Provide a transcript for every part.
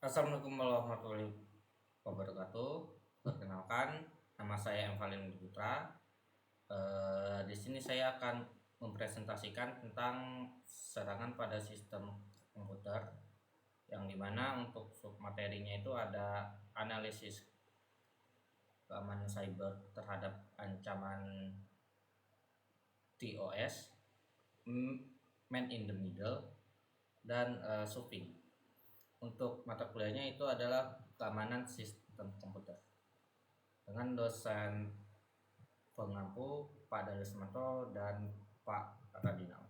Assalamualaikum warahmatullahi wabarakatuh. Perkenalkan, nama saya Evalin Putra. Di sini saya akan mempresentasikan tentang serangan pada sistem komputer, yang dimana untuk submaterinya itu ada analisis keamanan cyber terhadap ancaman TOS, man in the middle, dan spoofing. Untuk mata kuliahnya itu adalah keamanan sistem komputer dengan dosen pengampu Pak Darismanto dan Pak Radinal.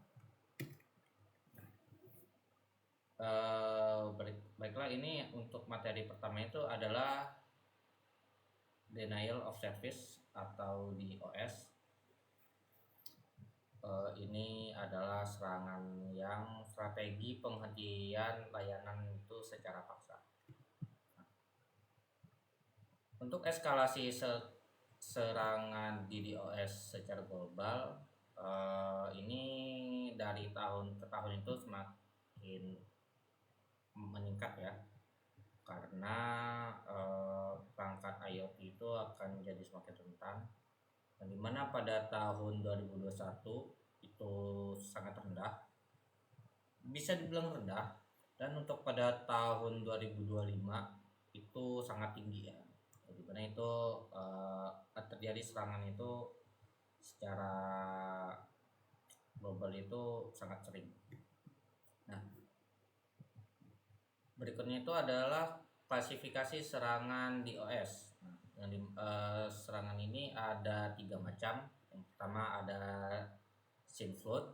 Baiklah, ini untuk materi pertama itu adalah denial of service atau DOS. Ini adalah serangan yang strategi penghentian layanan itu secara paksa. Untuk eskalasi serangan DDoS secara global, ini dari tahun ke tahun itu semakin meningkat ya, karena perangkat IoT itu akan jadi semakin rentan, dan dimana pada tahun 2021 itu sangat rendah, bisa dibilang rendah, dan untuk pada tahun 2025 itu sangat tinggi ya, dimana itu terjadi serangan itu secara global itu sangat sering. Nah, berikutnya itu adalah klasifikasi serangan DOS. Serangan ini ada 3 macam. Yang pertama ada SYN flood,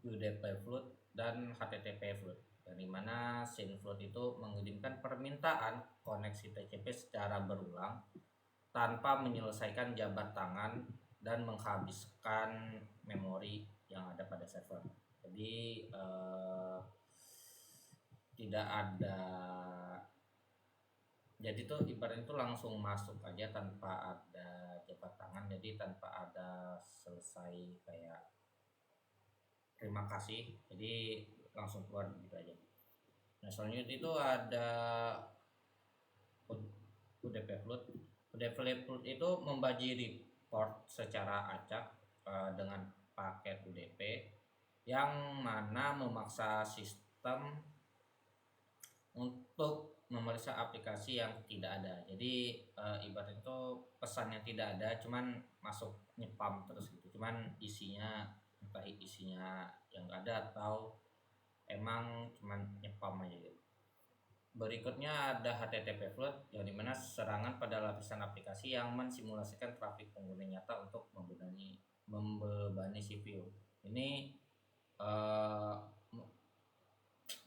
UDP flood, dan HTTP flood. Yang dimana SYN flood itu mengirimkan permintaan koneksi TCP secara berulang tanpa menyelesaikan jabat tangan dan menghabiskan memori yang ada pada server. Jadi tidak ada, jadi tuh ibaratnya itu langsung masuk aja tanpa ada jabat tangan, jadi tanpa ada selesai kayak terima kasih, jadi langsung keluar gitu aja. Nah, selanjutnya itu ada UDP flood. UDP flood itu membagi report secara acak dengan paket UDP yang mana memaksa sistem untuk memeriksa aplikasi yang tidak ada. Jadi ibarat itu pesannya tidak ada, cuman masuk nyepam terus gitu. Cuman isinya entah isinya yang ada atau emang cuman nyepam aja gitu. Berikutnya ada HTTP flood, yang dimana serangan pada lapisan aplikasi yang mensimulasikan trafik pengguna nyata untuk membebani CPU. Ini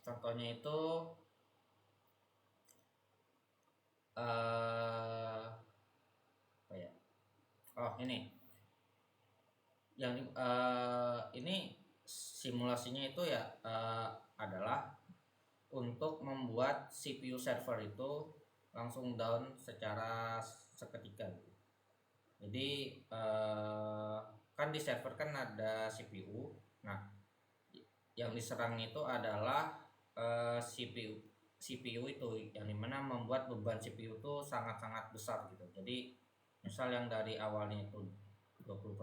contohnya itu apa ya? Oh, ini yang ini simulasinya itu ya adalah untuk membuat CPU server itu langsung down secara seketika. Jadi kan di server kan ada CPU. Nah, yang diserang itu adalah CPU itu, yang dimana membuat beban CPU itu sangat-sangat besar gitu. Jadi misal yang dari awalnya itu 20%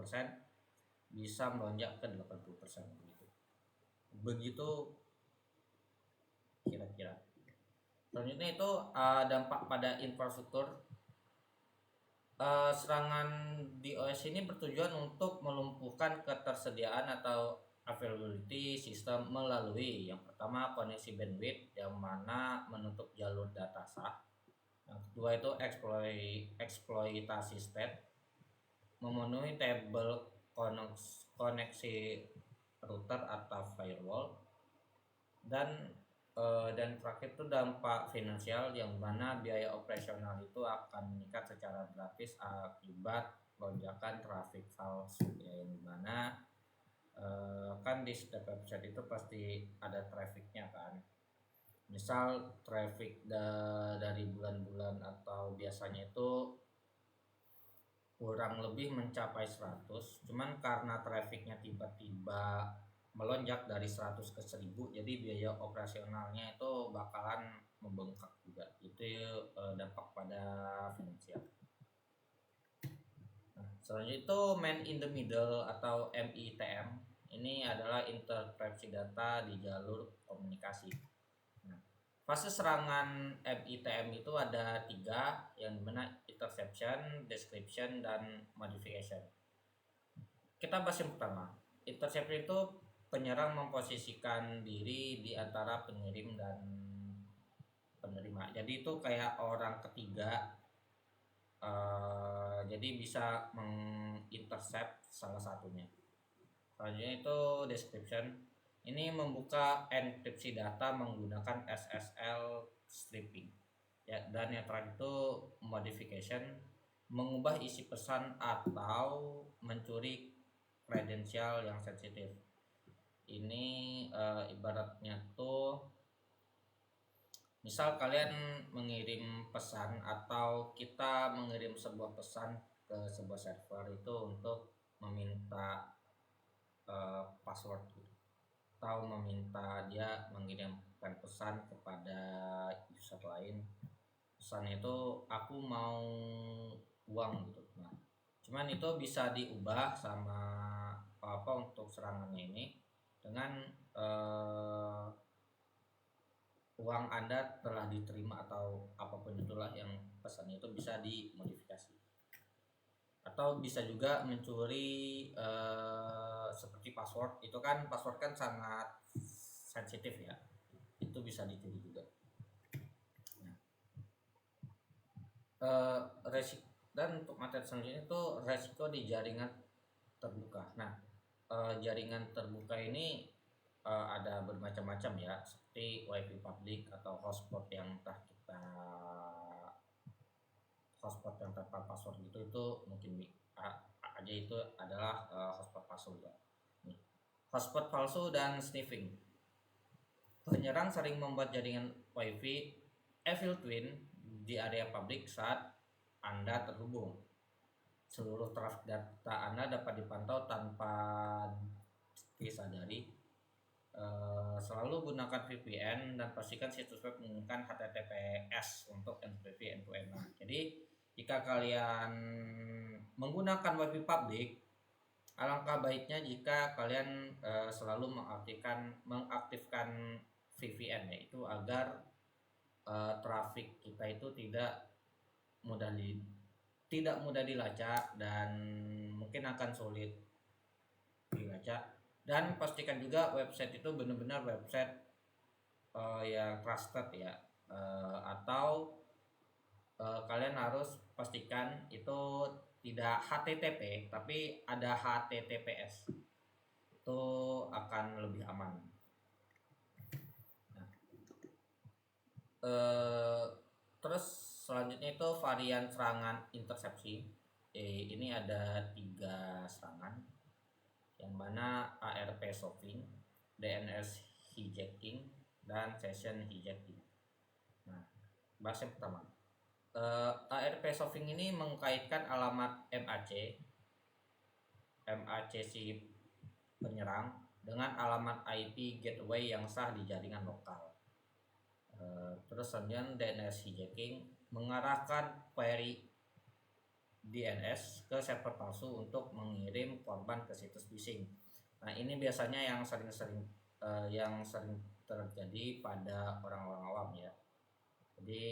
bisa melonjak ke 80% begitu. Begitu kira-kira. Selanjutnya itu dampak pada infrastruktur. Serangan DOS ini bertujuan untuk melumpuhkan ketersediaan atau availability sistem melalui yang pertama koneksi bandwidth yang mana menutup jalur data sah. Yang kedua itu eksploitasi state, memenuhi tabel koneksi router atau firewall, dan terakhir itu dampak finansial yang mana biaya operasional itu akan meningkat secara drastis akibat lonjakan traffic false, yang mana kan di setiap website itu pasti ada trafficnya kan. Misal traffic dari bulan-bulan atau biasanya itu kurang lebih mencapai 100, cuman karena trafficnya tiba-tiba melonjak dari 100 ke 1000, jadi biaya operasionalnya itu bakalan membengkak juga. Itu dampak pada finansial. Nah, selanjutnya itu man in the middle atau MITM. Ini adalah interpretasi data di jalur komunikasi. Nah, fase serangan MITM itu ada 3, yang dimana interception, description, dan modification. Kita bahas yang pertama. Interception itu penyerang memposisikan diri di antara pengirim dan penerima. Jadi itu kayak orang ketiga, jadi bisa mengintercept salah satunya. Selanjutnya itu description. Ini membuka enkripsi data menggunakan SSL stripping. Ya, dan yang terakhir itu modification, mengubah isi pesan atau mencuri kredensial yang sensitif. Ini ibaratnya tuh misal kalian mengirim pesan atau kita mengirim sebuah pesan ke sebuah server itu untuk meminta password gitu, atau meminta dia mengirimkan pesan kepada user lain. Pesan itu aku mau uang gitu. Nah, cuman itu bisa diubah sama apa untuk serangannya ini dengan uang Anda telah diterima atau apapun itulah yang pesannya itu bisa dimodifikasi. Atau bisa juga mencuri seperti password. Itu kan password kan sangat sensitif ya. Itu bisa dicuri juga. Nah, dan untuk materi selanjutnya itu resiko di jaringan terbuka. Nah, jaringan terbuka ini ada bermacam-macam ya, seperti wifi public atau hotspot yang tanpa password gitu, itu mungkin aja itu adalah hotspot palsu ya. Nih, hotspot palsu dan sniffing. Penyerang sering membuat jaringan wifi evil twin di area publik saat Anda terhubung. Seluruh trafik data Anda dapat dipantau tanpa disadari. Selalu gunakan VPN dan pastikan situs web menggunakan HTTPS untuk enkripsi end-to-end. Nah, jadi jika kalian menggunakan wifi publik, alangkah baiknya jika kalian selalu mengaktifkan VPN, yaitu agar trafik kita itu tidak mudah dilacak dan mungkin akan sulit dilacak. Dan pastikan juga website itu benar-benar website yang trusted ya, atau kalian harus pastikan itu tidak HTTP tapi ada HTTPS, itu akan lebih aman. Nah, terus selanjutnya itu varian serangan intersepsi. Ini ada 3 serangan, yang mana ARP softing, DNS hijacking, dan session hijacking. Nah, bahas yang pertama. ARP softing ini mengkaitkan alamat MAC si penyerang dengan alamat IP gateway yang sah di jaringan lokal. Terus selanjutnya DNS hijacking mengarahkan query DNS ke server palsu untuk mengirim korban ke situs phishing. Nah, ini biasanya yang sering terjadi pada orang-orang awam ya. Jadi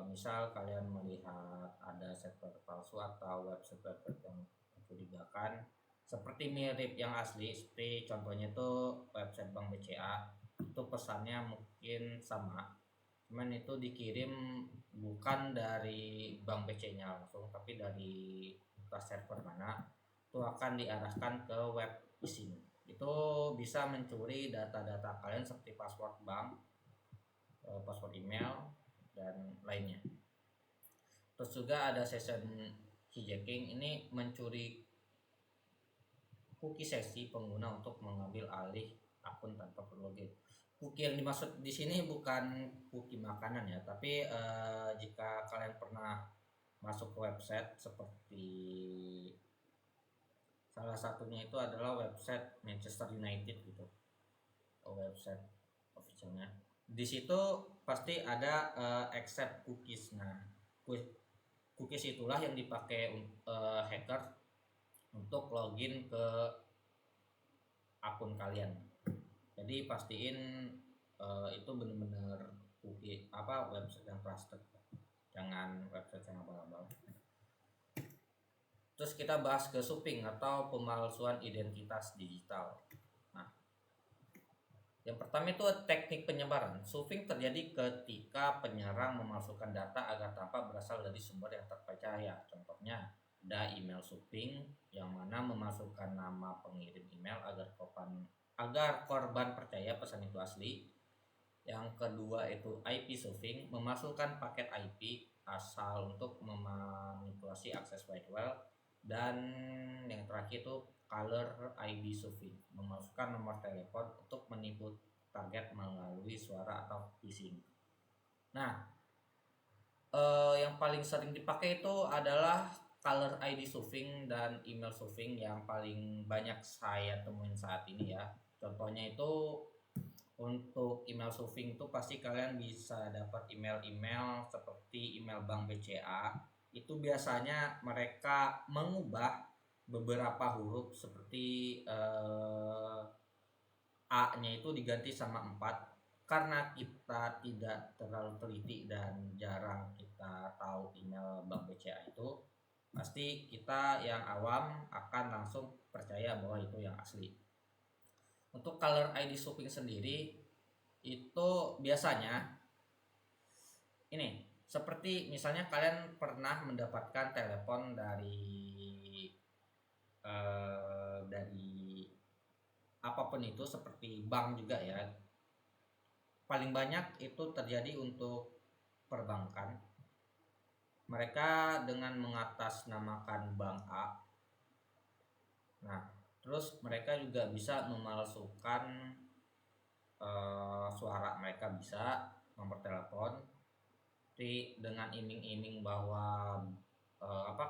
misal kalian melihat ada server palsu atau website yang mencurigakan seperti mirip yang asli, seperti contohnya itu website Bank BCA, itu pesannya mungkin sama, cuman itu dikirim bukan dari bank BC-nya langsung tapi dari server mana, itu akan diarahkan ke web phishing. Itu bisa mencuri data-data kalian seperti password bank, password email, dan lainnya. Terus juga ada session hijacking, ini mencuri cookie sesi pengguna untuk mengambil alih akun tanpa perlu login. Cookie yang dimaksud di sini bukan cookie makanan ya, tapi jika kalian pernah masuk ke website seperti Salah satunya itu adalah website Manchester United gitu, website officialnya. Di situ pasti ada accept cookies. Nah, cookies itulah yang dipakai hacker untuk login ke akun kalian. Jadi pastiin itu benar-benar cookie website yang trusted, jangan website yang abal-abal. Terus kita bahas ke spoofing atau pemalsuan identitas digital. Nah, yang pertama itu teknik penyebaran. Spoofing terjadi ketika penyerang memalsukan data agar tampak berasal dari sumber yang terpercaya. Contohnya, ada email spoofing yang mana memasukkan nama pengirim email agar korban percaya pesan itu asli. Yang kedua itu IP spoofing, memasukkan paket IP asal untuk memanipulasi akses firewall. Dan yang terakhir itu caller ID spoofing, memasukkan nomor telepon untuk menipu target melalui suara atau phishing. Nah, yang paling sering dipakai itu adalah caller ID spoofing dan email spoofing yang paling banyak saya temuin saat ini ya. Contohnya itu untuk email spoofing itu pasti kalian bisa dapat email-email seperti email Bank BCA. Itu biasanya mereka mengubah beberapa huruf seperti A-nya itu diganti sama 4 karena kita tidak terlalu teliti dan jarang kita tahu email Bank BCA itu, pasti kita yang awam akan langsung percaya bahwa itu yang asli. Untuk caller ID spoofing sendiri itu biasanya ini seperti misalnya kalian pernah mendapatkan telepon dari apapun itu seperti bank juga ya. Paling banyak itu terjadi untuk perbankan. Mereka dengan mengatasnamakan bank A. Nah, terus mereka juga bisa memalsukan suara mereka, bisa nomor telepon dengan iming-iming bahwa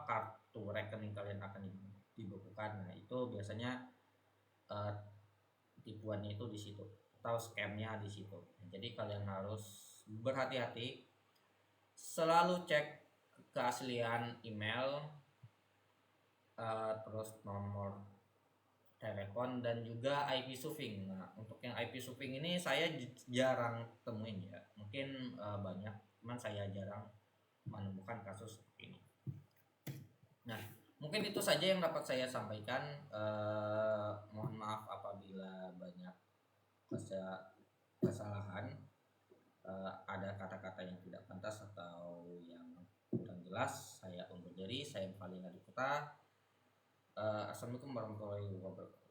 kartu rekening kalian akan dibekukan. Nah, itu biasanya tipuannya itu di situ atau scamnya di situ. Jadi kalian harus berhati-hati, selalu cek keaslian email, terus nomor telepon dan juga IP spoofing. Nah, untuk yang IP spoofing ini saya jarang temuin ya. Mungkin banyak, cuman saya jarang menemukan kasus seperti ini. Nah, mungkin itu saja yang dapat saya sampaikan. Mohon maaf apabila banyak kesalahan, ada kata-kata yang tidak pantas atau yang kurang jelas. Saya undur diri, saya Valina Diputro. Assalamualaikum warahmatullahi wabarakatuh.